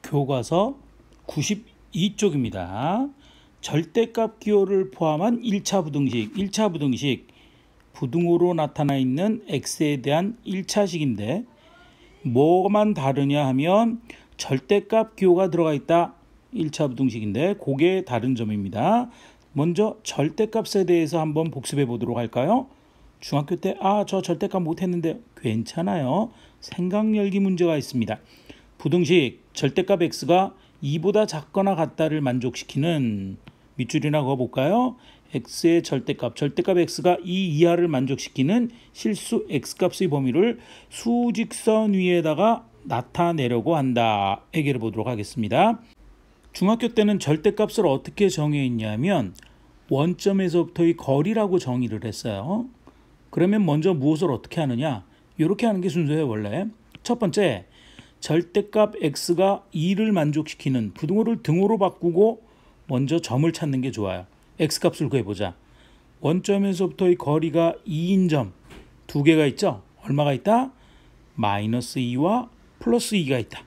교과서 92쪽입니다. 절대값 기호를 포함한 1차 부등식, 부등호로 나타나 있는 x에 대한 1차식인데 뭐만 다르냐 하면 절대값 기호가 들어가 있다. 1차 부등식인데 그게 다른 점입니다. 먼저 절대값에 대해서 한번 복습해 보도록 할까요? 중학교 때 저 절대값 못했는데 괜찮아요. 생각 열기 문제가 있습니다. 부등식 절대값 x가 2보다 작거나 같다를 만족시키는 밑줄이나 그어볼까요? x의 절대값 x가 2 이하를 만족시키는 실수 x값의 범위를 수직선 위에다가 나타내려고 한다. 해결해 보도록 하겠습니다. 중학교 때는 절대값을 어떻게 정의했냐면 원점에서부터의 거리라고 정의를 했어요. 그러면 먼저 무엇을 어떻게 하느냐? 이렇게 하는 게 순서예요. 원래 첫 번째, 절대값 x가 2를 만족시키는 부등호를 등호로 바꾸고 먼저 점을 찾는 게 좋아요. x값을 구해보자. 원점에서부터의 거리가 2인 점 두 개가 있죠. 얼마가 있다? 마이너스 2와 플러스 2가 있다.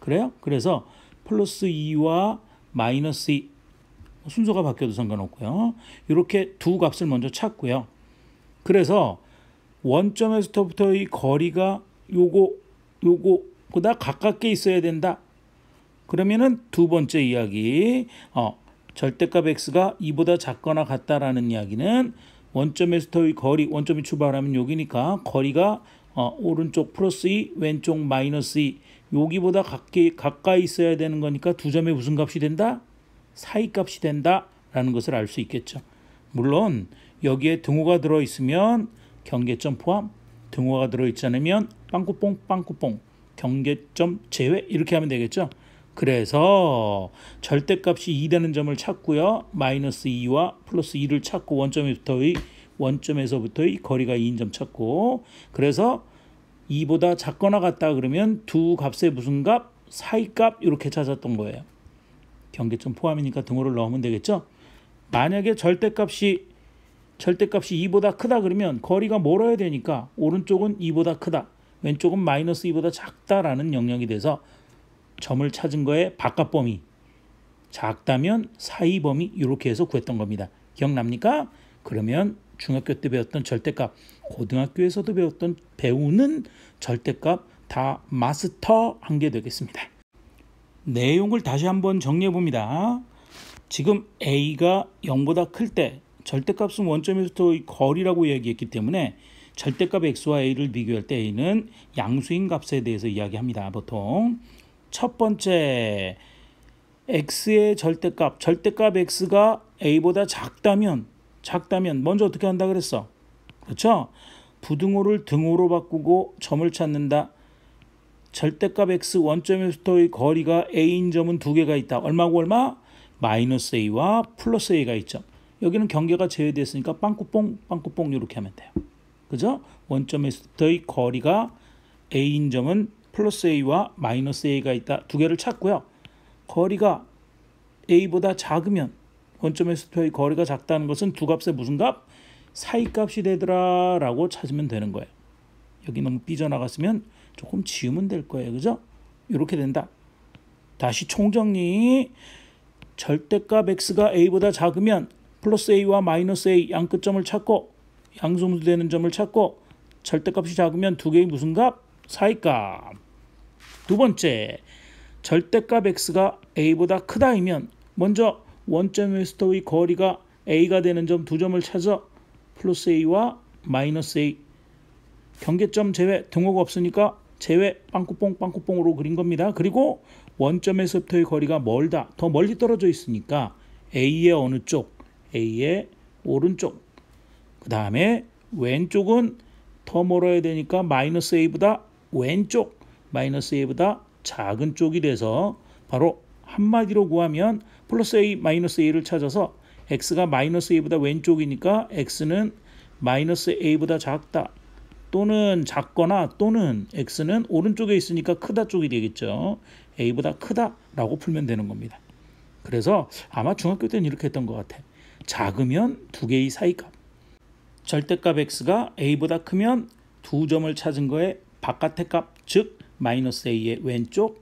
그래요? 그래서 플러스 2와 마이너스 2 순서가 바뀌어도 상관없고요. 이렇게 두 값을 먼저 찾고요. 그래서 원점에서부터의 거리가 요거보다 가깝게 있어야 된다. 그러면은 두 번째 이야기, 절대값 x가 2보다 작거나 같다라는 이야기는 원점에서부터의 거리, 원점이 출발하면 여기니까 거리가 오른쪽 플러스 2, 왼쪽 마이너스 2, 여기보다 가까이 있어야 되는 거니까 두 점의 무슨 값이 된다? 사이값이 된다라는 것을 알 수 있겠죠. 물론 여기에 등호가 들어있으면 경계점 포함, 등호가 들어있지 않으면 빵꾸뽕, 경계점 제외 이렇게 하면 되겠죠. 그래서 절대값이 2 되는 점을 찾고요. 마이너스 2와 플러스 2를 찾고 원점에서부터의 거리가 2인 점 찾고, 그래서 2보다 작거나 같다 그러면 두 값의 무슨 값? 사이값 이렇게 찾았던 거예요. 경계점 포함이니까 등호를 넣으면 되겠죠. 만약에 절대값이 2보다 크다 그러면 거리가 멀어야 되니까 오른쪽은 2보다 크다, 왼쪽은 마이너스 2보다 작다라는 영역이 돼서 점을 찾은 거에 바깥 범위, 작다면 사이 범위 이렇게 해서 구했던 겁니다. 기억납니까? 그러면 중학교 때 배웠던 절대값, 고등학교에서도 배우는 절대값 다 마스터한 게 되겠습니다. 내용을 다시 한번 정리해 봅니다. 지금 a가 0보다 클 때 절대값은 원점에서부터의 거리라고 이야기했기 때문에 절대값 x와 a를 비교할 때 a는 양수인 값에 대해서 이야기합니다. 보통 첫 번째, x의 절대값 x가 a보다 작다면 먼저 어떻게 한다 그랬어? 그렇죠? 부등호를 등호로 바꾸고 점을 찾는다. 절대값 x 원점에서부터의 거리가 a인 점은 두 개가 있다. 얼마고 얼마? 마이너스 a와 플러스 a가 있죠. 여기는 경계가 제외됐으니까 빵꾸뽕 이렇게 하면 돼요. 그죠? 원점에서부터의 거리가 a인 점은 플러스 a와 마이너스 a가 있다. 두 개를 찾고요. 거리가 a보다 작으면 원점에서부터의 거리가 작다는 것은 두 값의 무슨 값? 사이값이 되더라 라고 찾으면 되는 거예요. 여기 너무 삐져나갔으면 조금 지우면 될 거예요. 그죠? 이렇게 된다. 다시 총정리. 절대값 x가 a보다 작으면 플러스 a와 마이너스 a 양 끝점을 찾고 양수분수 되는 점을 찾고, 절대값이 작으면 두 개의 무슨 값? 사이값. 두 번째, 절대값 x가 a보다 크다이면 먼저 원점에서부터의 거리가 a가 되는 점 두 점을 찾아 플러스 a와 마이너스 a, 경계점 제외, 등호가 없으니까 제외 빵꾸뽕으로 그린 겁니다. 그리고 원점에서부터의 거리가 멀다, 더 멀리 떨어져 있으니까 a의 어느 쪽? a의 오른쪽. 그 다음에 왼쪽은 더 멀어야 되니까 마이너스 a보다 왼쪽, 마이너스 a보다 작은 쪽이 돼서 바로 한마디로 구하면 플러스 a, 마이너스 a를 찾아서 x가 마이너스 a보다 왼쪽이니까 x는 마이너스 a보다 작다 또는 작거나, 또는 x는 오른쪽에 있으니까 크다 쪽이 되겠죠. a보다 크다라고 풀면 되는 겁니다. 그래서 아마 중학교 때는 이렇게 했던 것 같아. 작으면 두 개의 사이값. 절대값 x가 a보다 크면 두 점을 찾은 거에 바깥의 값, 즉 마이너스 a의 왼쪽,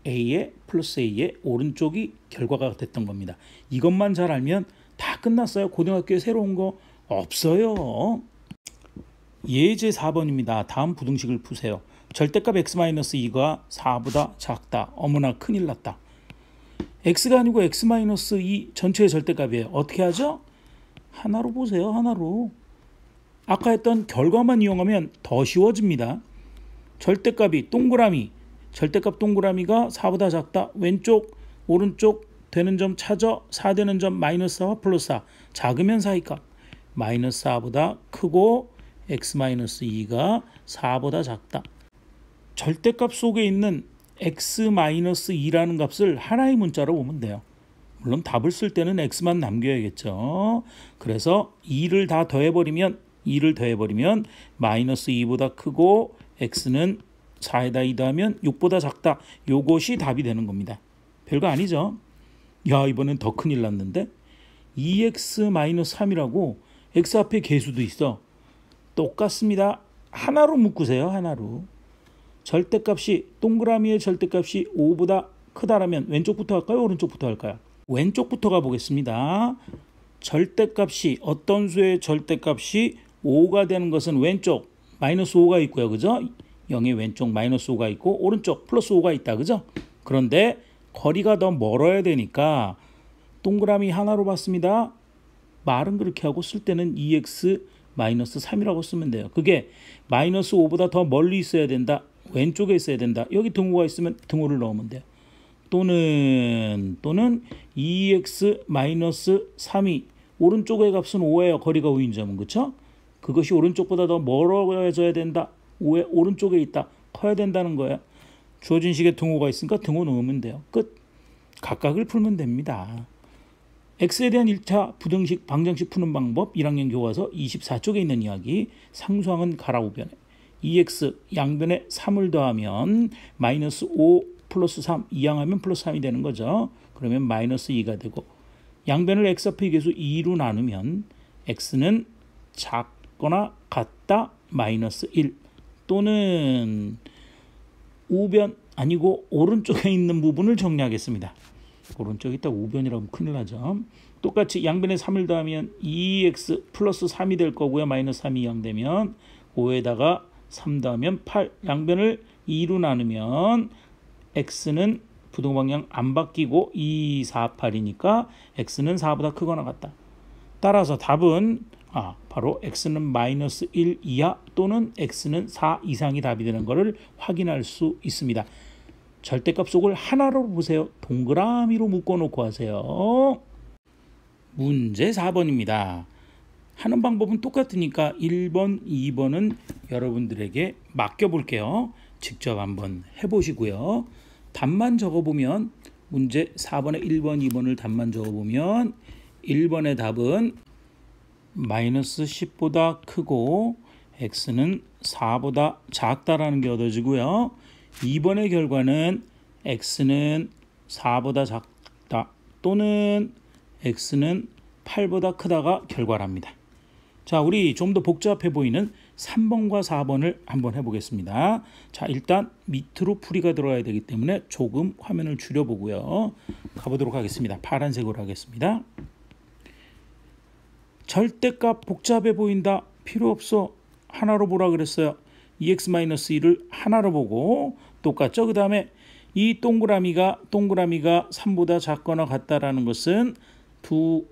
A에 플러스 A의 오른쪽이 결과가 됐던 겁니다. 이것만 잘 알면 다 끝났어요. 고등학교에 새로운 거 없어요. 예제 4번입니다. 다음 부등식을 푸세요. 절대값 x-2가 4보다 작다. 어머나 큰일 났다. x가 아니고 x-2 전체의 절대값이에요. 어떻게 하죠? 하나로 보세요. 하나로. 아까 했던 결과만 이용하면 더 쉬워집니다. 절대값이 동그라미, 절대값 동그라미가 4보다 작다. 왼쪽, 오른쪽 되는 점 찾아. 4 되는 점 마이너스 4와 플러스 4. 작으면 4이값. 마이너스 4보다 크고 x-2가 4보다 작다. 절대값 속에 있는 x-2라는 값을 하나의 문자로 보면 돼요. 물론 답을 쓸 때는 x만 남겨야겠죠. 그래서 2를 다 더해버리면 마이너스 2보다 크고 x는 4에다 2 더하면 6보다 작다. 요것이 답이 되는 겁니다. 별거 아니죠. 야, 이번엔 더 큰일 났는데 2x-3이라고 x 앞에 개수도 있어. 똑같습니다. 하나로 묶으세요. 하나로. 절대값이 동그라미의 절대값이 5보다 크다라면 왼쪽부터 할까요? 오른쪽부터 할까요? 왼쪽부터 가보겠습니다. 절대값이 어떤 수의 절대값이 5가 되는 것은 왼쪽 마이너스 5가 있고요. 그죠? 0의 왼쪽 마이너스 5가 있고 오른쪽 플러스 5가 있다. 그죠? 그런데 거리가 더 멀어야 되니까 동그라미 하나로 봤습니다. 말은 그렇게 하고 쓸 때는 2x-3이라고 쓰면 돼요. 그게 마이너스 5보다 더 멀리 있어야 된다. 왼쪽에 있어야 된다. 여기 등호가 있으면 등호를 넣으면 돼요. 또는 2x-3이 오른쪽의 값은 5예요. 거리가 5인 점은. 그렇죠? 그것이 오른쪽보다 더 멀어져야 된다. 5의 오른쪽에 있다. 커야 된다는 거예요. 주어진 식에 등호가 있으니까 등호 넣으면 돼요. 끝. 각각을 풀면 됩니다. x에 대한 1차 부등식 방정식 푸는 방법 1학년 교과서 24쪽에 있는 이야기. 상수항은 가라 우변에 2x 양변에 3을 더하면 마이너스 5 플러스 3 이항하면 플러스 3이 되는 거죠. 그러면 마이너스 2가 되고 양변을 x 앞의 개수 2로 나누면 x는 작거나 같다 마이너스 1 또는 우변 아니고 오른쪽에 있는 부분을 정리하겠습니다. 오른쪽에 있다 우변이라고 하면 큰일 나죠. 똑같이 양변에 3을 더하면 2x 플러스 3이 될 거고요. 마이너스 3이 이항되면 5에다가 3 더하면 8 양변을 2로 나누면 x는 부등방향 안 바뀌고 2, 4, 8이니까 x는 4보다 크거나 같다. 따라서 답은 바로 x는 마이너스 1 이하 또는 x는 4 이상이 답이 되는 것을 확인할 수 있습니다. 절대값 속을 하나로 보세요. 동그라미로 묶어놓고 하세요. 문제 4번입니다. 하는 방법은 똑같으니까 1번, 2번은 여러분들에게 맡겨볼게요. 직접 한번 해보시고요. 답만 적어보면 문제 4번에 1번, 2번을 답만 적어보면 1번의 답은 마이너스 10보다 크고 x는 4보다 작다라는 게 얻어지고요. 2번의 결과는 x는 4보다 작다 또는 x는 8보다 크다가 결과랍니다. 자, 우리 좀 더 복잡해 보이는 3번과 4번을 한번 해보겠습니다. 자, 일단 밑으로 풀이가 들어가야 되기 때문에 조금 화면을 줄여보고요. 가보도록 하겠습니다. 파란색으로 하겠습니다. 절대값 복잡해 보인다. 필요 없어. 하나로 보라 그랬어요. 2x-1을 하나로 보고 똑같죠. 그 다음에 이 동그라미가 3보다 작거나 같다라는 것은 두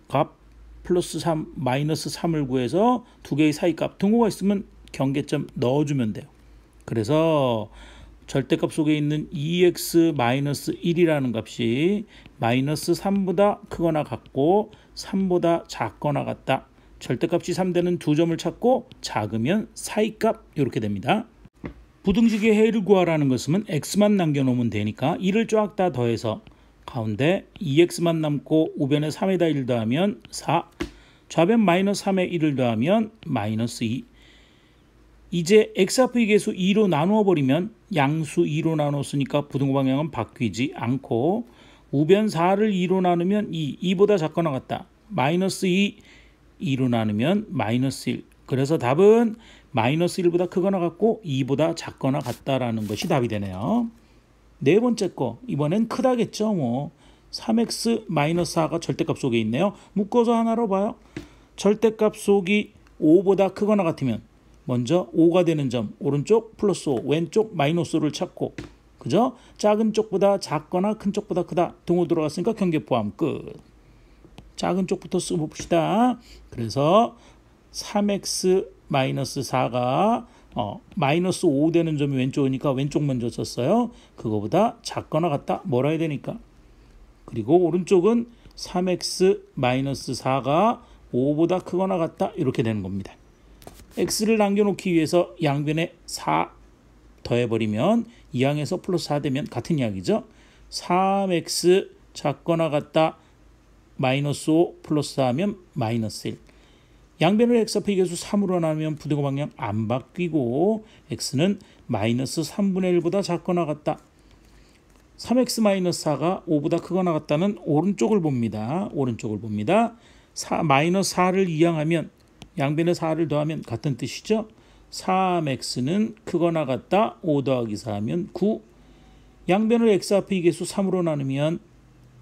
값 플러스 3 마이너스 3을 구해서 두 개의 사이값 등호가 있으면 경계점 넣어주면 돼요. 그래서 절대값 속에 있는 2x-1이라는 값이 마이너스 3보다 크거나 같고 3보다 작거나 같다. 절대값이 3되는 두 점을 찾고 작으면 사이값 이렇게 됩니다. 부등식의 해를 구하라는 것은 x만 남겨놓으면 되니까 1을 쫙 다 더해서 가운데 2x만 남고 우변에 3에다 1 더하면 4 좌변 마이너스 3에 1을 더하면 마이너스 2 이제 x 앞의 개수 2로 나누어 버리면 양수 2로 나눴으니까 부등호 방향은 바뀌지 않고 우변 4를 2로 나누면 2보다 작거나 같다. 마이너스 2 2로 나누면 마이너스 1 그래서 답은 마이너스 1보다 크거나 같고 2보다 작거나 같다라는 것이 답이 되네요. 네 번째 거 이번엔 크다겠죠. 뭐 3x-4가 절대값 속에 있네요. 묶어서 하나로 봐요. 절대값 속이 5보다 크거나 같으면 먼저 5가 되는 점 오른쪽 플러스 5 왼쪽 마이너스 5를 찾고 그죠? 작은 쪽보다 작거나 큰 쪽보다 크다 등호 들어갔으니까 경계 포함 끝. 작은 쪽부터 쓰고 봅시다. 그래서 3x-4가 마이너스 5 되는 점이 왼쪽이니까 왼쪽 먼저 썼어요. 그거보다 작거나 같다 뭐라 해야 되니까. 그리고 오른쪽은 3x-4가 5보다 크거나 같다 이렇게 되는 겁니다. x를 남겨놓기 위해서 양변에 4 더해버리면 2항에서 플러스 4 되면 같은 이야기죠. 3x 작거나 같다 마이너스 5 플러스 4 하면 마이너스 1. 양변을 x 앞에 계수 3으로 나누면 부등호 방향 안 바뀌고 x는 마이너스 3분의 1보다 작거나 같다. 3x-4가 5보다 크거나 같다는 오른쪽을 봅니다. 오른쪽을 봅니다. 마이너스 4를 이항하면 양변에 4를 더하면 같은 뜻이죠. 3x는 크거나 같다. 5 더하기 4 하면 9. 양변을 x 앞에 계수 3으로 나누면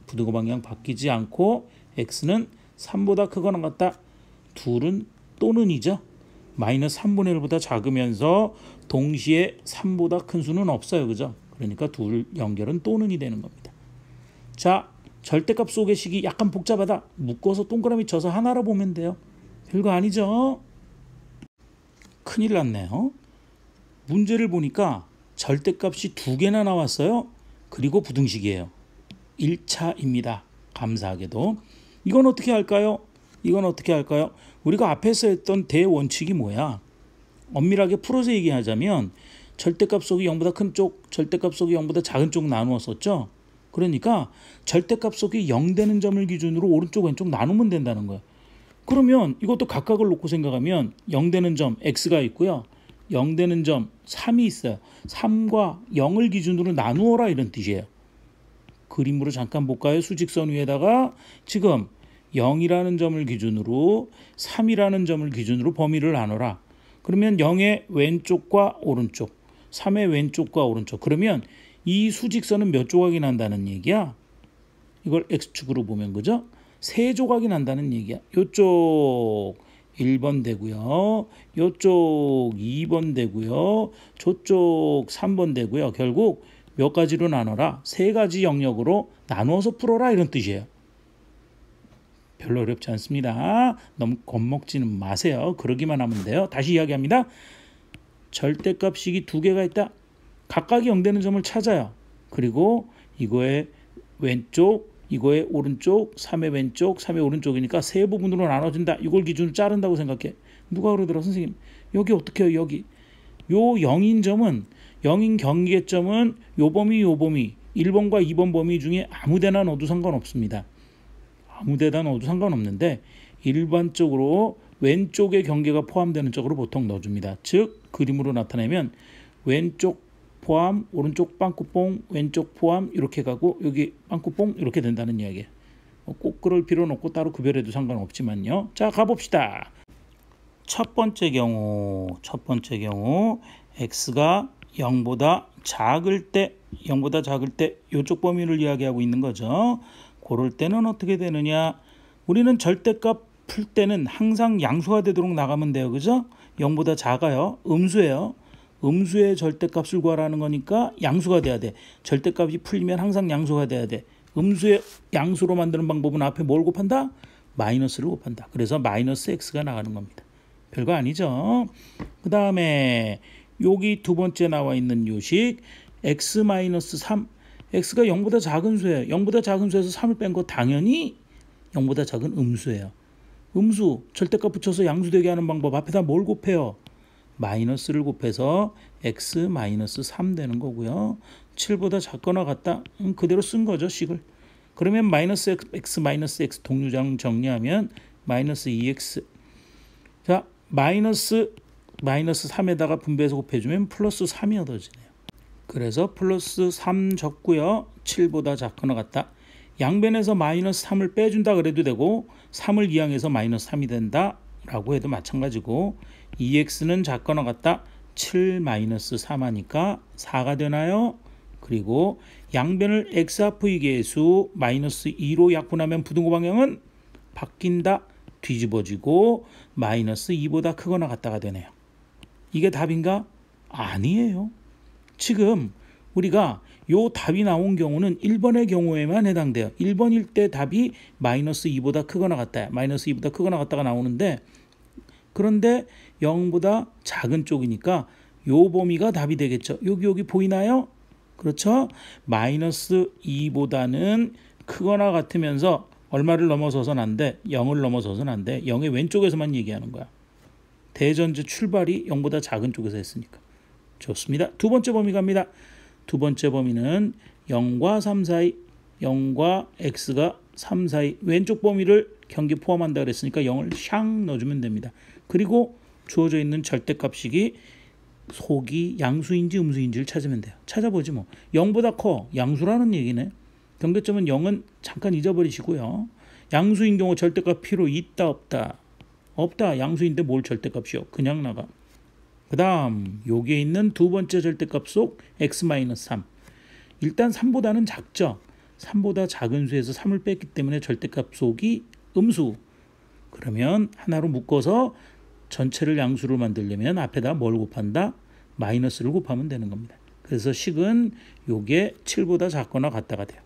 부등호 방향 바뀌지 않고 x는 3보다 크거나 같다. 둘은 또는이죠. 마이너스 3분의 1보다 작으면서 동시에 3보다 큰 수는 없어요. 그죠? 그러니까 둘 연결은 또는이 되는 겁니다. 자, 절대값 속의 식이 약간 복잡하다. 묶어서 동그라미 쳐서 하나로 보면 돼요. 별거 아니죠? 큰일 났네요. 문제를 보니까 절대값이 2개나 나왔어요. 그리고 부등식이에요. 1차입니다. 감사하게도. 이건 어떻게 할까요? 우리가 앞에서 했던 대원칙이 뭐야? 엄밀하게 풀어서 얘기하자면 절대값 속이 0보다 큰 쪽, 절대값 속이 0보다 작은 쪽 나누었었죠. 그러니까 절대값 속이 0 되는 점을 기준으로 오른쪽 왼쪽 나누면 된다는 거예요. 그러면 이것도 각각을 놓고 생각하면 0 되는 점 x가 있고요. 0 되는 점 3이 있어요. 3과 0을 기준으로 나누어라 이런 뜻이에요. 그림으로 잠깐 볼까요? 수직선 위에다가 지금 0이라는 점을 기준으로 3이라는 점을 기준으로 범위를 나눠라. 그러면 0의 왼쪽과 오른쪽, 3의 왼쪽과 오른쪽. 그러면 이 수직선은 몇 조각이 난다는 얘기야? 이걸 x축으로 보면 그죠? 3조각이 난다는 얘기야. 요쪽 1번 되고요. 요쪽 2번 되고요. 저쪽 3번 되고요. 결국 몇 가지로 나눠라? 3가지 영역으로 나누어서 풀어라 이런 뜻이에요. 별로 어렵지 않습니다. 너무 겁먹지는 마세요. 그러기만 하면 돼요. 다시 이야기합니다. 절대값식이 2개가 있다. 각각이 0 되는 점을 찾아요. 그리고 이거의 왼쪽, 이거의 오른쪽, 3의 왼쪽, 3의 오른쪽이니까 3부분으로 나눠진다. 이걸 기준으로 자른다고 생각해. 누가 그러더라 선생님. 여기 어떻게 해요? 여기. 요 0인 점은 0인 경계점은 요 범위 1번과 2번 범위 중에 아무 데나 넣어도 상관없습니다. 아무 데다 넣어도 상관없는데 일반적으로 왼쪽의 경계가 포함되는 쪽으로 보통 넣어줍니다. 즉 그림으로 나타내면 왼쪽 포함, 오른쪽 빵꾸뽕, 왼쪽 포함 이렇게 가고 여기 빵꾸뽕 이렇게 된다는 이야기예요. 꼭 그럴 필요는 없고 따로 구별해도 상관없지만요. 자, 가봅시다. 첫 번째 경우 x가 0보다 작을 때 이쪽 범위를 이야기하고 있는 거죠. 그럴 때는 어떻게 되느냐? 우리는 절대값 풀 때는 항상 양수가 되도록 나가면 돼요. 그죠? 0보다 작아요. 음수예요. 음수의 절대값을 구하라는 거니까 양수가 돼야 돼. 절대값이 풀리면 항상 양수가 돼야 돼. 음수의 양수로 만드는 방법은 앞에 뭘 곱한다? 마이너스를 곱한다. 그래서 마이너스 x가 나가는 겁니다. 별거 아니죠. 그 다음에 여기 두 번째 나와 있는 요식 x-3 x가 0보다 작은 수예요. 0보다 작은 수에서 3을 뺀 거 당연히 0보다 작은 음수예요. 음수 절대값 붙여서 양수되게 하는 방법 앞에다 뭘 곱해요? 마이너스를 곱해서 x-3 되는 거고요. 7보다 작거나 같다. 그대로 쓴 거죠. 식을. 그러면 마이너스 x 마이너스 x 동류장 정리하면 마이너스 2x. 자, 마이너스 3에다가 분배해서 곱해주면 플러스 3이 얻어지네요. 그래서 플러스 3 적고요. 7보다 작거나 같다. 양변에서 마이너스 3을 빼준다 그래도 되고 3을 이항해서 마이너스 3이 된다 라고 해도 마찬가지고 2x는 작거나 같다. 7 마이너스 3 하니까 4가 되나요? 그래 그리고 양변을 x하프의 계수 마이너스 2로 약분하면 부등호 방향은 바뀐다. 뒤집어지고 마이너스 2보다 크거나 같다가 되네요. 이게 답인가? 아니에요. 지금 우리가 요 답이 나온 경우는 1번의 경우에만 해당돼요. 1번일 때 답이 마이너스 2보다 크거나 같다. 마이너스 2보다 크거나 같다가 나오는데, 그런데 0보다 작은 쪽이니까 요 범위가 답이 되겠죠. 여기 보이나요? 그렇죠? 마이너스 2보다는 크거나 같으면서 얼마를 넘어서서는 안 돼? 0을 넘어서서는 안 돼. 0의 왼쪽에서만 얘기하는 거야. 대전제 출발이 0보다 작은 쪽에서 했으니까. 좋습니다. 두 번째 범위 갑니다. 두 번째 범위는 0과 3 사이, 0과 x가 3 사이 왼쪽 범위를 경계 포함한다 그랬으니까 0을 샹 넣어주면 됩니다. 그리고 주어져 있는 절대값식이 속이 양수인지 음수인지를 찾으면 돼요. 찾아보지 뭐. 0보다 커, 양수라는 얘기네. 경계점은 0은 잠깐 잊어버리시고요. 양수인 경우 절대값 필요 있다 없다? 없다. 양수인데 뭘 절대값이요? 그냥 나가. 그 다음 여기에 있는 두 번째 절대값 속 x-3. 일단 3보다는 작죠. 3보다 작은 수에서 3을 뺐기 때문에 절대값 속이 음수. 그러면 하나로 묶어서 전체를 양수로 만들려면 앞에다 뭘 곱한다? 마이너스를 곱하면 되는 겁니다. 그래서 식은 요게 7보다 작거나 같다가 돼요.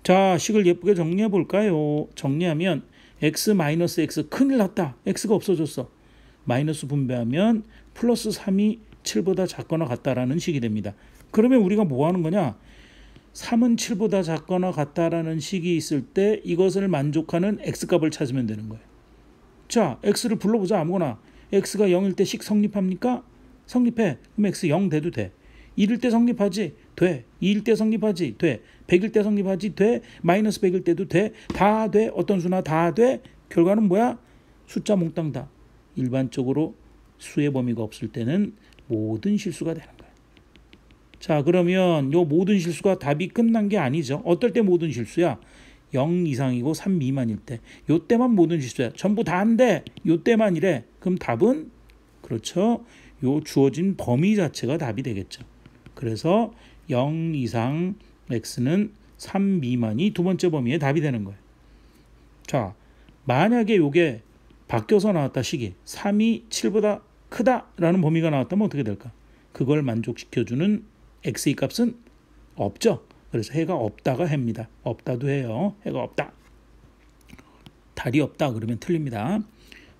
자, 식을 예쁘게 정리해 볼까요? 정리하면 x-x 큰일 났다. x가 없어졌어. 마이너스 분배하면 플러스 3이 7보다 작거나 같다라는 식이 됩니다. 그러면 우리가 뭐 하는 거냐? 3은 7보다 작거나 같다라는 식이 있을 때 이것을 만족하는 x값을 찾으면 되는 거예요. 자, x를 불러보자. 아무거나. x가 0일 때 식 성립합니까? 성립해. 그럼 x 0 돼도 돼. 1일 때 성립하지? 돼. 2일 때 성립하지? 돼. 100일 때 성립하지? 돼. 마이너스 100일 때도 돼. 다 돼. 어떤 수나 다 돼. 결과는 뭐야? 숫자 몽땅 다. 일반적으로 수의 범위가 없을 때는 모든 실수가 되는 거예요. 자, 그러면 요 모든 실수가 답이 끝난 게 아니죠. 어떨 때 모든 실수야? 0 이상이고 3 미만일 때. 요 때만 모든 실수야. 전부 다 안 돼. 요 때만이래. 그럼 답은 그렇죠. 요 주어진 범위 자체가 답이 되겠죠. 그래서 0 이상 x는 3 미만이 두 번째 범위의 답이 되는 거예요. 자, 만약에 요게 바뀌어서 나왔다 식이 3이 7보다 크다라는 범위가 나왔다면 어떻게 될까? 그걸 만족시켜주는 x의 값은 없죠. 그래서 해가 없다가 해입니다. 없다도 해요. 해가 없다. 달이 없다 그러면 틀립니다.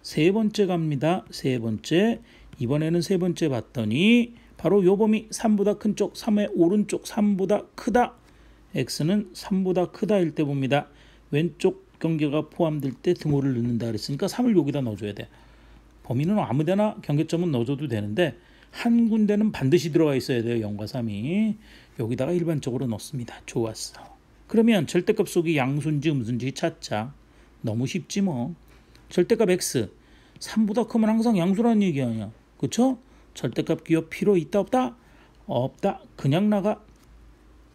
세 번째 갑니다. 세 번째. 이번에는 세 번째 봤더니 바로 요 범위 3보다 큰 쪽, 3의 오른쪽 3보다 크다. x는 3보다 크다일 때 봅니다. 왼쪽 경계가 포함될 때 등호를 넣는다 그랬으니까 3을 여기다 넣어줘야 돼. 범위는 아무데나 경계점은 넣어줘도 되는데 한 군데는 반드시 들어가 있어야 돼요. 0과 3이. 여기다가 일반적으로 넣습니다. 좋았어. 그러면 절대값 속이 양수인지 음수인지 찾자. 너무 쉽지 뭐. 절대값 x 3보다 크면 항상 양수라는 얘기 아니야. 그렇죠? 절대값 기억 필요 있다 없다? 없다. 그냥 나가.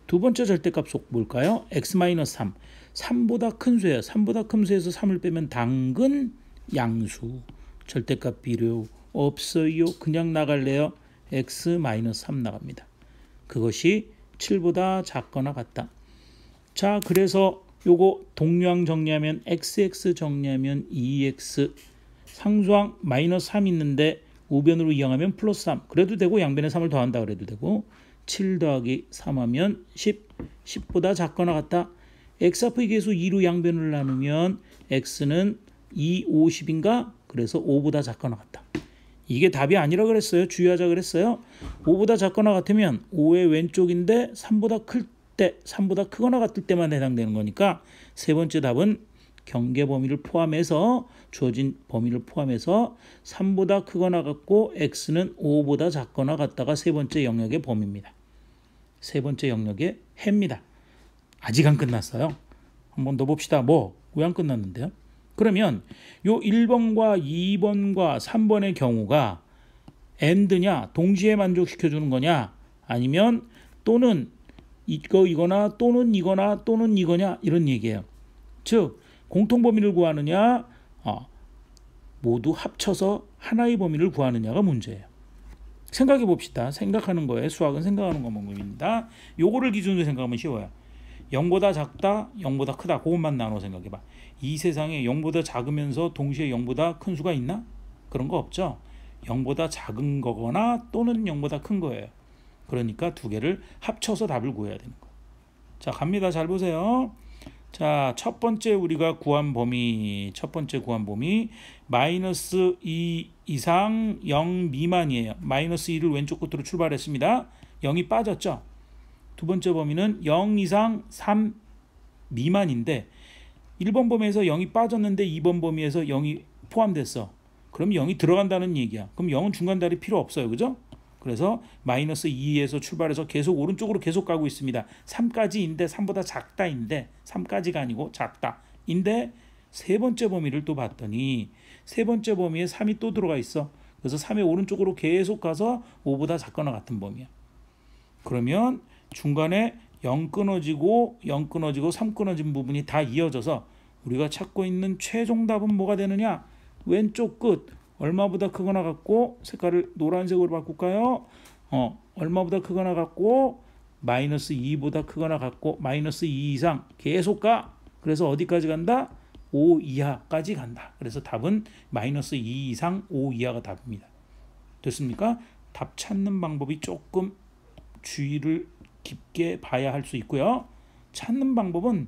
두 번째 절대값 속 뭘까요? x-3. 3보다 큰 수예요. 3보다 큰 수에서 3을 빼면 당근 양수. 절대값 필요 없어요. 그냥 나갈래요. x-3 나갑니다. 그것이 7보다 작거나 같다. 자, 그래서 요거 동류항 정리하면 xx 정리하면 2x 상수항 마이너스 3 있는데 우변으로 이항하면 플러스 3 그래도 되고 양변에 3을 더한다 그래도 되고 7 더하기 3 하면 10 10보다 작거나 같다. x합의 계수 2로 양변을 나누면 x는 2, 50인가? 그래서 5보다 작거나 같다. 이게 답이 아니라 그랬어요. 주의하자 그랬어요. 5보다 작거나 같으면 5의 왼쪽인데 3보다 클 때, 3보다 크거나 같을 때만 해당되는 거니까 세 번째 답은 경계 범위를 포함해서 주어진 범위를 포함해서 3보다 크거나 같고 x는 5보다 작거나 같다가 세 번째 영역의 범위입니다. 세 번째 영역의 해입니다. 아직 안 끝났어요. 한번 더 봅시다. 왜 안 끝났는데요? 그러면 요 1번과 2번과 3번의 경우가 AND냐 동시에 만족시켜주는 거냐 아니면 또는 이거나 또는 이거나 또는 이거냐 이런 얘기예요. 즉 공통범위를 구하느냐 모두 합쳐서 하나의 범위를 구하느냐가 문제예요. 생각해 봅시다. 생각하는 거예요. 수학은 생각하는 것만입니다. 요거를 기준으로 생각하면 쉬워요. 0보다 작다, 0보다 크다. 그것만 나눠 생각해봐. 이 세상에 0보다 작으면서 동시에 0보다 큰 수가 있나? 그런 거 없죠. 0보다 작은 거거나 또는 0보다 큰 거예요. 그러니까 두 개를 합쳐서 답을 구해야 되는 거예요. 자, 갑니다. 잘 보세요. 자, 첫 번째 우리가 구한 범위, 첫 번째 구한 범위 마이너스 2 이상 0 미만이에요. 마이너스 2를 왼쪽 끝으로 출발했습니다. 0이 빠졌죠. 두 번째 범위는 0 이상 3 미만인데 1번 범위에서 0이 빠졌는데 2번 범위에서 0이 포함됐어. 그럼 0이 들어간다는 얘기야. 그럼 0은 중간 다리 필요 없어요. 그죠? 그래서 마이너스 2에서 출발해서 계속 오른쪽으로 계속 가고 있습니다. 3까지인데 3보다 작다인데 3까지가 아니고 작다인데 세 번째 범위를 또 봤더니 세 번째 범위에 3이 또 들어가 있어. 그래서 3의 오른쪽으로 계속 가서 5보다 작거나 같은 범위야. 그러면 중간에 0 끊어지고 0 끊어지고 3 끊어진 부분이 다 이어져서 우리가 찾고 있는 최종 답은 뭐가 되느냐? 왼쪽 끝 얼마보다 크거나 같고 색깔을 노란색으로 바꿀까요? 얼마보다 크거나 같고 마이너스 2보다 크거나 같고 마이너스 2 이상 계속 가. 그래서 어디까지 간다? 5 이하까지 간다. 그래서 답은 마이너스 2 이상 5 이하가 답입니다. 됐습니까? 답 찾는 방법이 조금 주의를 깊게 봐야 할 수 있고요. 찾는 방법은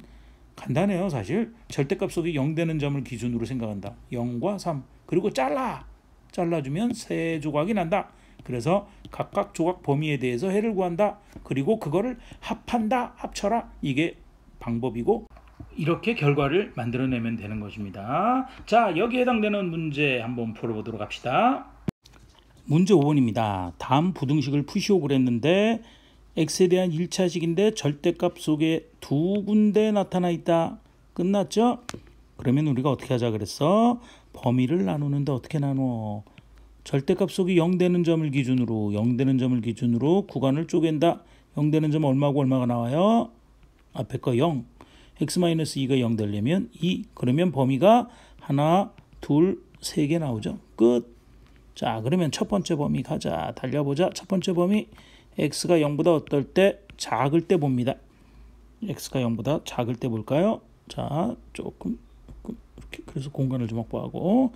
간단해요. 사실 절대값 속에 0 되는 점을 기준으로 생각한다. 0과 3 그리고 잘라주면 세 조각이 난다. 그래서 각각 조각 범위에 대해서 해를 구한다. 그리고 그거를 합한다. 합쳐라. 이게 방법이고 이렇게 결과를 만들어내면 되는 것입니다. 자, 여기에 해당되는 문제 한번 풀어보도록 합시다. 문제 5번입니다. 다음 부등식을 푸시오 그랬는데 x에 대한 1차식인데 절대값 속에 두 군데 나타나 있다. 끝났죠? 그러면 우리가 어떻게 하자 그랬어? 범위를 나누는데 어떻게 나누어? 절대값 속이 0 되는 점을 기준으로 0 되는 점을 기준으로 구간을 쪼갠다. 0 되는 점 얼마고 얼마가 나와요? 앞에 거 0. x-2가 0 되려면 2. 그러면 범위가 하나, 둘, 세 개 나오죠. 끝. 자, 그러면 첫 번째 범위 가자. 달려보자. 첫 번째 범위 x가 0보다 어떨 때? 작을 때 봅니다. x가 0보다 작을 때 볼까요? 자, 조금 이렇게 그래서 공간을 좀 확보하고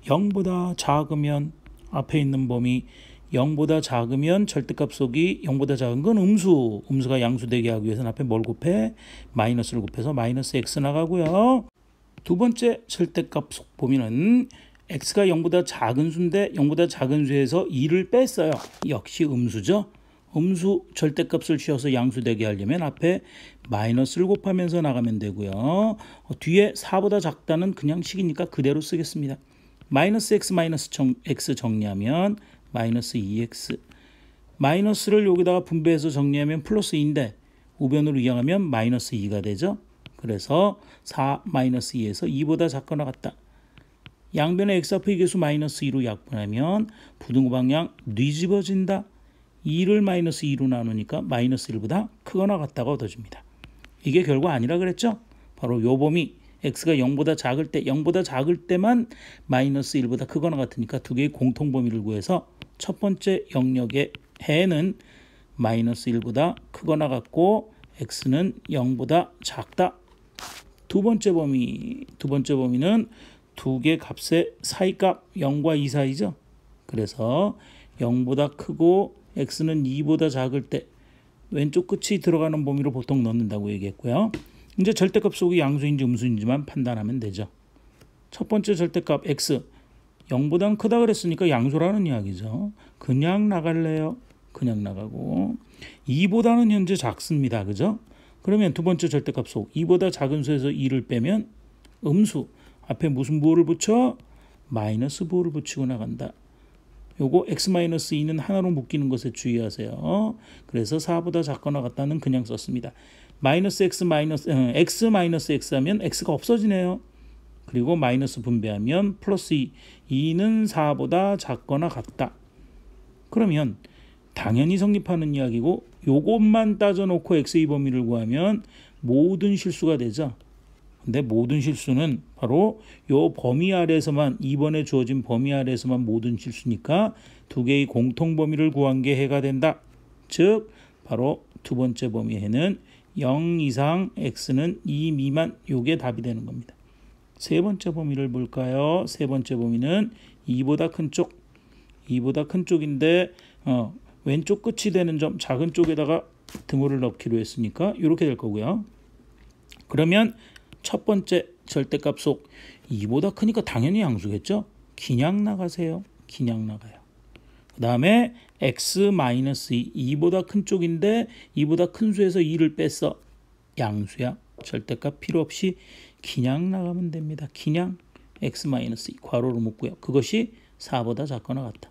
0보다 작으면 앞에 있는 범위 0보다 작으면 절대값 속이 0보다 작은 건 음수가 양수되게 하기 위해서는 앞에 뭘 곱해? 마이너스를 곱해서 마이너스 x 나가고요. 두 번째 절대값 속 범위는 x가 0보다 작은 수인데 0보다 작은 수에서 2를 뺐어요. 역시 음수죠. 음수 절대값을 씌워서 양수되게 하려면 앞에 마이너스를 곱하면서 나가면 되고요. 뒤에 4보다 작다는 그냥 식이니까 그대로 쓰겠습니다. 마이너스 x 마이너스 x 정리하면 마이너스 2x 마이너스를 여기다가 분배해서 정리하면 플러스 2인데 우변으로 이항하면 마이너스 2가 되죠. 그래서 4 마이너스 2에서 2보다 작거나 같다. 양변의 x좌표의 개수 마이너스 2로 약분하면 부등호 방향 뒤집어진다. 2를 마이너스 2로 나누니까 마이너스 1보다 크거나 같다가 얻어집니다. 이게 결과 아니라 그랬죠? 바로 요 범위 x가 0보다 작을 때 0보다 작을 때만 마이너스 1보다 크거나 같으니까 두 개의 공통 범위를 구해서 첫 번째 영역의 해는 마이너스 1보다 크거나 같고 x는 0보다 작다. 두 번째 범위는 두 개 값의 사이값 0과 2 사이죠. 그래서 0보다 크고 x는 2보다 작을 때 왼쪽 끝이 들어가는 범위로 보통 넣는다고 얘기했고요. 이제 절대값 속이 양수인지 음수인지만 판단하면 되죠. 첫 번째 절대값 x 0보다 크다 그랬으니까 양수라는 이야기죠. 그냥 나갈래요. 그냥 나가고 2보다는 현재 작습니다. 그죠? 그러면 두 번째 절대값 속 2보다 작은 수에서 2를 빼면 음수 앞에 무슨 부호를 붙여? 마이너스 부호를 붙이고 나간다. 요거 x-2는 하나로 묶이는 것에 주의하세요. 그래서 4보다 작거나 같다는 그냥 썼습니다. 마이너스 x 마이너스 x 하면 x가 없어지네요. 그리고 마이너스 분배하면 플러스 2. 2는 4보다 작거나 같다. 그러면 당연히 성립하는 이야기고 요것만 따져놓고 x의 범위를 구하면 모든 실수가 되죠. 근데 모든 실수는 바로 요 범위 아래에서만, 2번에 주어진 범위 아래에서만 모든 실수니까 두 개의 공통 범위를 구한 게 해가 된다. 즉 바로 두 번째 범위에는 0 이상 x는 2 미만, 요게 답이 되는 겁니다. 세 번째 범위를 볼까요? 세 번째 범위는 2보다 큰 쪽, 2보다 큰 쪽인데 왼쪽 끝이 되는 점, 작은 쪽에다가 등호를 넣기로 했으니까 이렇게 될 거고요. 그러면 첫 번째 절대값 속 2보다 크니까 당연히 양수겠죠? 그냥 나가세요. 그냥 나가요. 그 다음에 x-2, 2보다 큰 쪽인데 2보다 큰 수에서 2를 뺐어. 양수야. 절대값 필요 없이 그냥 나가면 됩니다. 그냥 x-2 괄호로 묶고요. 그것이 4보다 작거나 같다.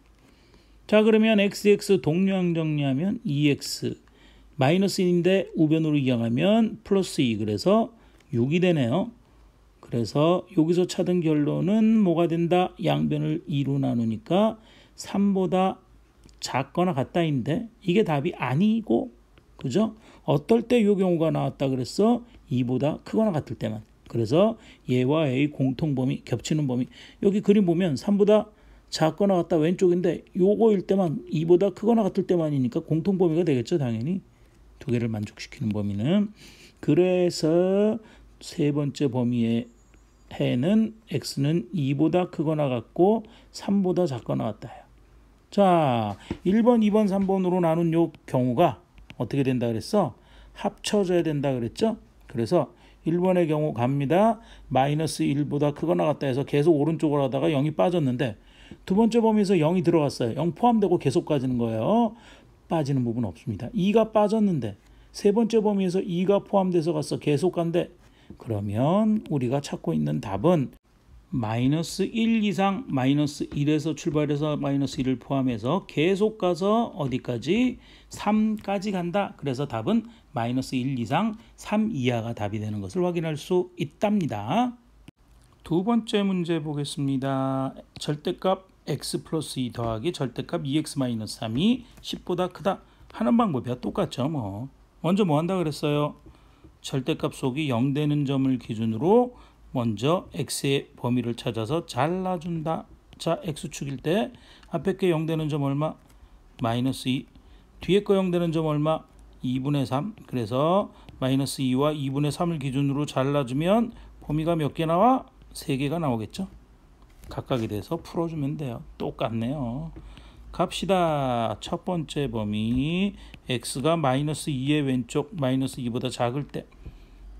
자, 그러면 xx 동량 정리하면 2x 마이너스 1인데 우변으로 이항하면 플러스 2, 그래서 6이 되네요. 그래서 여기서 찾은 결론은 뭐가 된다? 양변을 2로 나누니까 3보다 작거나 같다인데 이게 답이 아니고, 그죠? 어떨 때 이 경우가 나왔다 그랬어? 2보다 크거나 같을 때만. 그래서 얘와 얘의 공통범위, 겹치는 범위, 여기 그림 보면 3보다 작거나 같다 왼쪽인데 요거일 때만, 2보다 크거나 같을 때만이니까 공통범위가 되겠죠. 당연히 두 개를 만족시키는 범위는. 그래서 세 번째 범위의 해는 x는 2보다 크거나 같고 3보다 작거나 같다요. 자, 1번, 2번, 3번으로 나눈 요 경우가 어떻게 된다 그랬어? 합쳐져야 된다 그랬죠? 그래서 1번의 경우 갑니다. 마이너스 1보다 크거나 같다 해서 계속 오른쪽으로 하다가 0이 빠졌는데 두 번째 범위에서 0이 들어갔어요. 0 포함되고 계속 빠지는 거예요. 빠지는 부분 없습니다. 2가 빠졌는데 세 번째 범위에서 2가 포함돼서 갔어. 계속 간대. 그러면 우리가 찾고 있는 답은 마이너스 1 이상 마이너스 1에서 출발해서 마이너스 1을 포함해서 계속 가서 어디까지? 3까지 간다. 그래서 답은 마이너스 1 이상 3 이하가 답이 되는 것을 확인할 수 있답니다. 두 번째 문제 보겠습니다. 절대값 x 플러스 2 더하기 절대값 2x 마이너스 3이 10보다 크다 하는 방법이야. 똑같죠. 먼저 뭐 한다 그랬어요? 절대값 속이 0 되는 점을 기준으로 먼저 x의 범위를 찾아서 잘라준다. 자, x축일 때 앞에 게 0 되는 점 얼마? 마이너스 2. 뒤에 거 0 되는 점 얼마? 2분의 3. 그래서 마이너스 2와 2분의 3을 기준으로 잘라주면 범위가 몇 개 나와? 3개가 나오겠죠. 각각에 대해서 풀어주면 돼요. 똑같네요. 갑시다. 첫 번째 범위 x가 마이너스 2의 왼쪽 마이너스 2보다 작을 때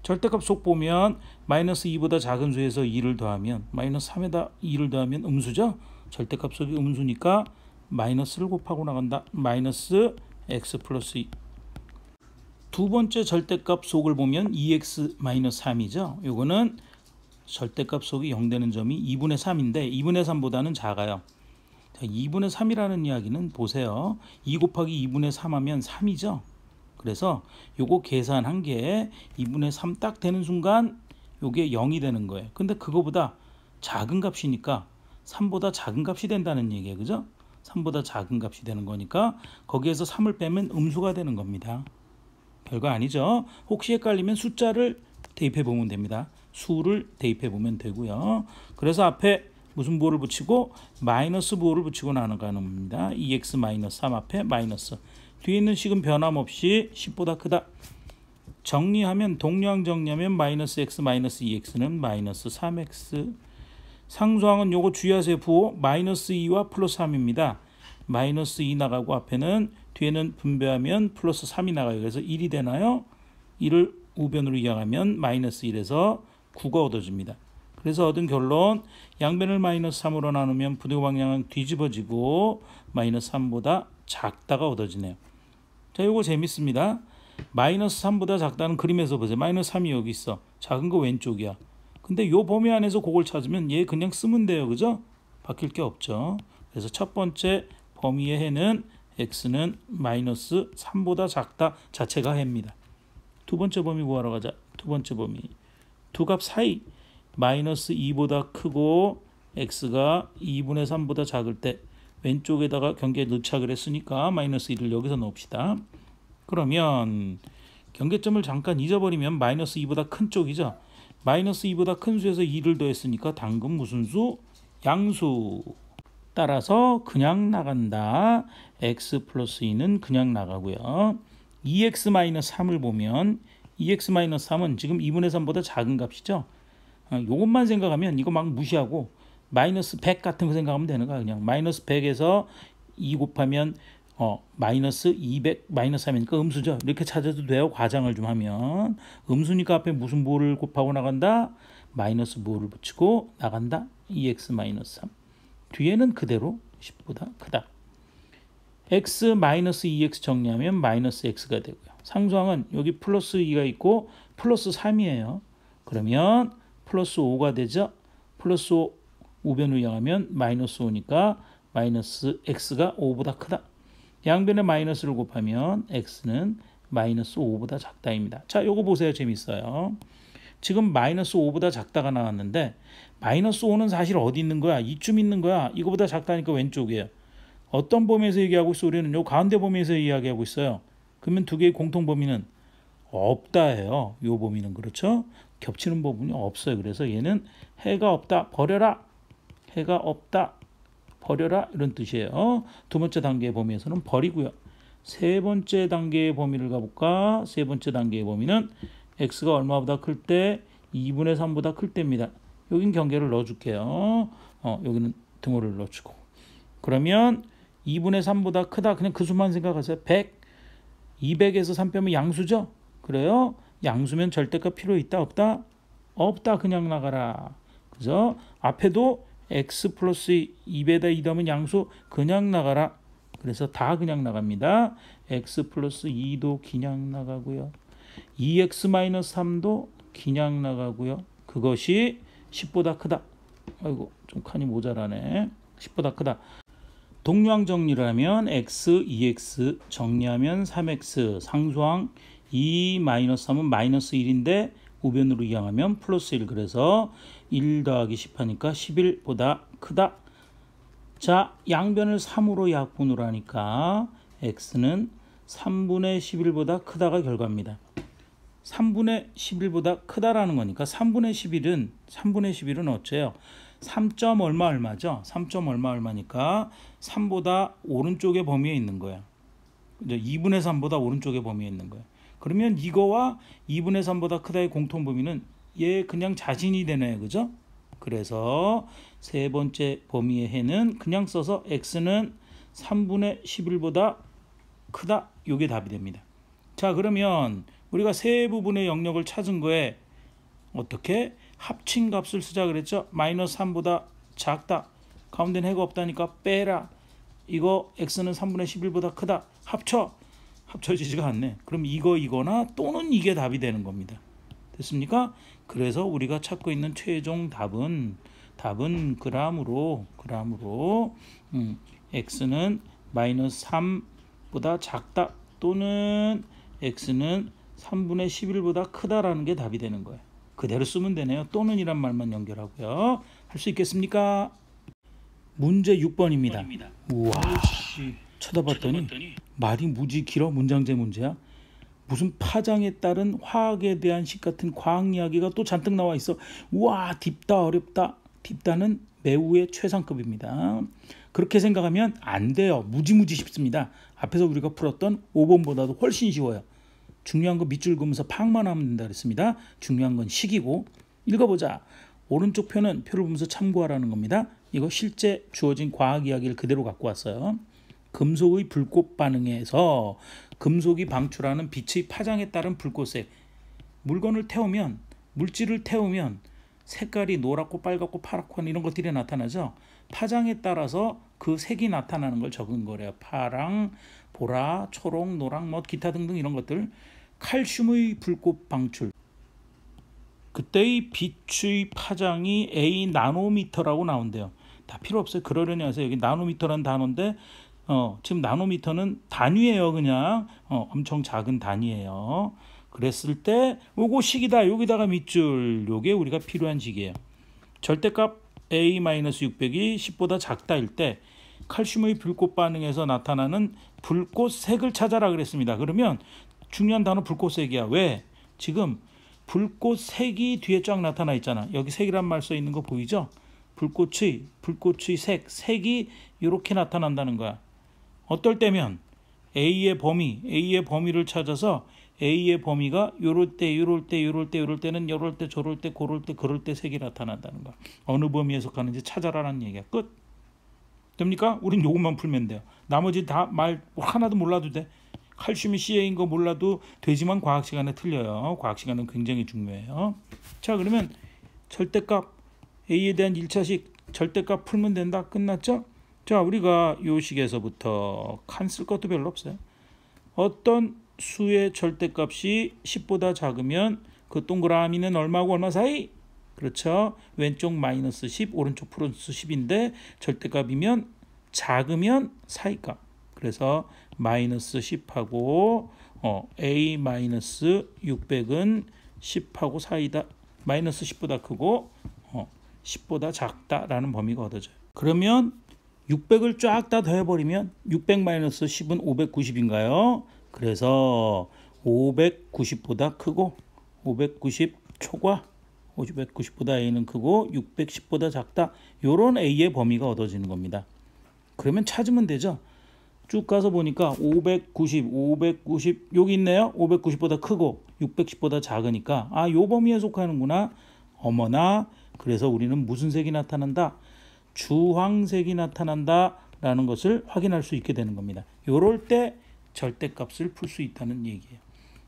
절대값 속 보면 마이너스 2보다 작은 수에서 2를 더하면 마이너스 3에다 2를 더하면 음수죠. 절대값 속이 음수니까 마이너스를 곱하고 나간다. 마이너스 x 플러스 2. 두 번째 절대값 속을 보면 2x 마이너스 3이죠. 요거는 절대값 속이 0 되는 점이 2분의 3인데 2분의 3보다는 작아요. 자, 2분의 3이라는 이야기는 보세요. 2 곱하기 2분의 3 하면 3이죠. 그래서 요거 계산한 게 2분의 3 딱 되는 순간 요게 0이 되는 거예요. 근데 그거보다 작은 값이니까 3보다 작은 값이 된다는 얘기예요. 그죠? 3보다 작은 값이 되는 거니까 거기에서 3을 빼면 음수가 되는 겁니다. 별거 아니죠. 혹시 헷갈리면 숫자를 대입해 보면 됩니다. 수를 대입해 보면 되고요. 그래서 앞에 무슨 부호를 붙이고 마이너스 부호를 붙이고 나가는 겁니다. 2x 마이너스 3 앞에 마이너스. 뒤에 있는 식은 변함없이 10보다 크다. 정리하면 동량 정리하면 마이너스 x 마이너스 2x는 마이너스 3x. 상수항은 요거 주의하세요. 부호 마이너스 2와 플러스 3입니다. 마이너스 2 나가고 앞에는 뒤에는 분배하면 플러스 3이 나가요. 그래서 1이 되나요? 1을 우변으로 이항하면 마이너스 1에서 9가 얻어집니다. 그래서 얻은 결론 양변을 마이너스 3으로 나누면 부등호 방향은 뒤집어지고 마이너스 3보다 작다가 얻어지네요. 자, 요거 재밌습니다. 마이너스 3보다 작다는 그림에서 보세요. 마이너스 3이 여기 있어. 작은 거 왼쪽이야. 근데 요 범위 안에서 그걸 찾으면 얘 그냥 쓰면 돼요. 그죠? 바뀔 게 없죠. 그래서 첫 번째 범위의 해는 x는 마이너스 3보다 작다 자체가 해입니다. 두 번째 범위 구하러 가자. 두 번째 범위. 두 값 사이 마이너스 2보다 크고 x가 2분의 3보다 작을 때 왼쪽에다가 경계에 넣착을 했으니까 마이너스 1을 여기서 넣읍시다. 그러면 경계점을 잠깐 잊어버리면 마이너스 2보다 큰 쪽이죠. 마이너스 2보다 큰 수에서 2를 더했으니까 당근 무슨 수? 양수. 따라서 그냥 나간다. x 플러스 2는 그냥 나가고요. 2x 마이너스 3을 보면 2x 마이너스 3은 지금 2분의 3보다 작은 값이죠. 요것만 생각하면 이거 막 무시하고 마이너스 100 같은 거 생각하면 되는 거야. 그냥 마이너스 100에서 2 곱하면 마이너스 200 마이너스 3이니까 음수죠. 이렇게 찾아도 돼요. 과장을 좀 하면 음수니까 앞에 무슨 뭐를 곱하고 나간다? 마이너스 뭐를 붙이고 나간다? 2x 마이너스 3. 뒤에는 그대로 10보다 크다. x 마이너스 2x 정리하면 마이너스 x가 되고요. 상수항은 여기 플러스 2가 있고 플러스 3이에요. 그러면 플러스 5가 되죠. 플러스 5 우변으로 이항하면 마이너스 5니까 마이너스 x가 5보다 크다. 양변에 마이너스를 곱하면 x는 마이너스 5보다 작다입니다. 자, 요거 보세요. 재밌어요. 지금 마이너스 5보다 작다가 나왔는데 마이너스 5는 사실 어디 있는 거야? 이쯤 있는 거야. 이거보다 작다니까 왼쪽이에요. 어떤 범위에서 얘기하고 있어? 우리는 요 가운데 범위에서 이야기하고 있어요. 그러면 두 개의 공통 범위는 없다예요. 요 범위는 그렇죠? 겹치는 부분이 없어요. 그래서 얘는 해가 없다. 버려라. 해가 없다. 버려라. 이런 뜻이에요. 두 번째 단계의 범위에서는 버리고요. 세 번째 단계의 범위를 가볼까? 세 번째 단계의 범위는 x가 얼마보다 클 때? 2분의 3보다 클 때입니다. 여긴 경계를 넣어줄게요. 여기는 등호를 넣어주고. 그러면 2분의 3보다 크다. 그냥 그 수만 생각하세요. 100. 200에서 3 빼면 양수죠? 그래요? 양수면 절대값 필요 있다 없다? 없다. 그냥 나가라. 그죠? 앞에도 x 플러스 2배에다 2 더하면 양수 그냥 나가라. 그래서 다 그냥 나갑니다. x 플러스 2도 그냥 나가고요. 2x 마이너스 3도 그냥 나가고요. 그것이 10보다 크다. 아이고 좀 칸이 모자라네. 10보다 크다. 동류항 정리를 하면 x, 2x 정리하면 3x 상수항 2 마이너스 3은 마이너스 1인데 우변으로 이항하면 플러스 1. 그래서 1 더하기 10 하니까 11보다 크다. 자, 양변을 3으로 약분을 하니까 x는 3분의 11보다 크다가 결과입니다. 3분의 11보다 크다라는 거니까 3분의 11은 어째요? 3. 얼마죠? 3. 얼마니까 3보다 오른쪽의 범위에 있는 거야. 2분의 3보다 오른쪽의 범위에 있는 거야. 그러면 이거와 2분의 3보다 크다의 공통 범위는 얘 그냥 자신이 되네. 그죠? 그래서 세 번째 범위의 해는 그냥 써서 x는 3분의 11보다 크다. 이게 답이 됩니다. 자, 그러면 우리가 세 부분의 영역을 찾은 거에 어떻게 합친 값을 쓰자 그랬죠? 마이너스 3보다 작다. 가운데는 해가 없다니까 빼라. 이거 x는 3분의 11보다 크다. 합쳐지지가 않네. 그럼 이거나 또는 이게 답이 되는 겁니다. 됐습니까? 그래서 우리가 찾고 있는 최종 답은 그람으로 x는 마이너스 3보다 작다 또는 x는 3분의 11보다 크다라는 게 답이 되는 거예요. 그대로 쓰면 되네요. 또는 이란 말만 연결하고요. 할 수 있겠습니까? 문제 6번입니다. 우와, 쳐다봤더니 말이 무지 길어. 문장제 문제야. 무슨 파장에 따른 화학에 대한 식 같은 과학 이야기가 또 잔뜩 나와 있어. 우와, 딥다, 어렵다. 딥다는 매우의 최상급입니다. 그렇게 생각하면 안 돼요. 무지무지 쉽습니다. 앞에서 우리가 풀었던 5번보다도 훨씬 쉬워요. 중요한 거 밑줄 그으면서 파악만 하면 된다 그랬습니다. 중요한 건 식이고. 읽어보자. 오른쪽 표는 표를 보면서 참고하라는 겁니다. 이거 실제 주어진 과학 이야기를 그대로 갖고 왔어요. 금속의 불꽃 반응에서 금속이 방출하는 빛의 파장에 따른 불꽃색. 물건을 태우면, 물질을 태우면 색깔이 노랗고 빨갛고 파랗고 이런 것들이 나타나죠. 파장에 따라서 그 색이 나타나는 걸 적은 거래요. 파랑, 보라, 초록, 노랑, 뭐 기타 등등 이런 것들. 칼슘의 불꽃 방출. 그때의 빛의 파장이 A 나노미터라고 나온대요. 다 필요 없어요. 그러려니 하세요. 여기 나노미터라는 단어인데 지금 나노미터는 단위예요. 그냥 엄청 작은 단위예요. 그랬을 때 요거 식이다. 여기다가 밑줄. 요게 우리가 필요한 식이에요. 절대값 A-600이 10보다 작다일 때 칼슘의 불꽃 반응에서 나타나는 불꽃색을 찾아라 그랬습니다. 그러면 중요한 단어 불꽃색이야. 왜? 지금 불꽃 색이 뒤에 쫙 나타나 있잖아. 여기 색이란 말 써 있는 거 보이죠? 불꽃의 색이 이렇게 나타난다는 거야. 어떨 때면 A의 범위를 찾아서 A의 범위가 요럴 때는 요럴 때 저럴 때 그럴 때 색이 나타난다는 거야. 어느 범위에 속하는지 찾아라라는 얘기야. 끝. 됩니까? 우린 요것만 풀면 돼요. 나머지 다 말 하나도 몰라도 돼. 칼슘이 Ca인 거 몰라도 되지만 과학 시간에 틀려요. 과학 시간은 굉장히 중요해요. 자, 그러면 절대값 A에 대한 1차식 절대값 풀면 된다. 끝났죠? 자, 우리가 요 식에서부터 칸 쓸 것도 별로 없어요. 어떤 수의 절대값이 10보다 작으면 그 동그라미는 얼마하고 얼마 사이? 그렇죠. 왼쪽 마이너스 10, 오른쪽 플러스 10인데 절대값이면 작으면 사이값. 그래서 마이너스 10하고 A 마이너스 600은 10하고 사이다. 마이너스 10보다 크고 10보다 작다라는 범위가 얻어져요. 그러면 600을 쫙 다 더해버리면 600 마이너스 10은 590인가요? 그래서 590보다 크고 590 초과 590보다 A는 크고 610보다 작다. 요런 A의 범위가 얻어지는 겁니다. 그러면 찾으면 되죠. 쭉 가서 보니까 590 여기 있네요. 590보다 크고 610보다 작으니까 요 범위에 속하는구나. 어머나, 그래서 우리는 무슨 색이 나타난다? 주황색이 나타난다 라는 것을 확인할 수 있게 되는 겁니다. 요럴 때 절대값을 풀 수 있다는 얘기예요.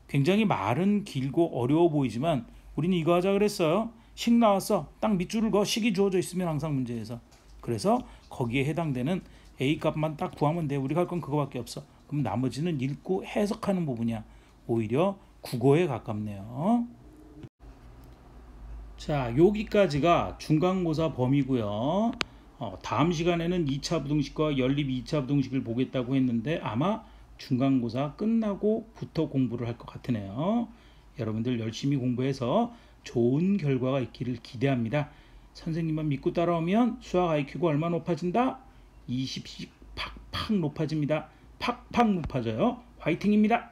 굉장히 말은 길고 어려워 보이지만 우리는 이거 하자 그랬어요. 식 나왔어. 딱 밑줄을 그어. 식이 주어져 있으면 항상 문제에서. 그래서 거기에 해당되는 A 값만 딱 구하면 돼. 우리가 할 건 그거밖에 없어. 그럼 나머지는 읽고 해석하는 부분이야. 오히려 국어에 가깝네요. 자, 여기까지가 중간고사 범위고요. 다음 시간에는 2차 부등식과 연립 2차 부등식을 보겠다고 했는데 아마 중간고사 끝나고부터 공부를 할 것 같으네요. 여러분들 열심히 공부해서 좋은 결과가 있기를 기대합니다. 선생님만 믿고 따라오면 수학 IQ가 얼마 높아진다? 20씩 팍팍 높아집니다. 팍팍 높아져요. 화이팅입니다.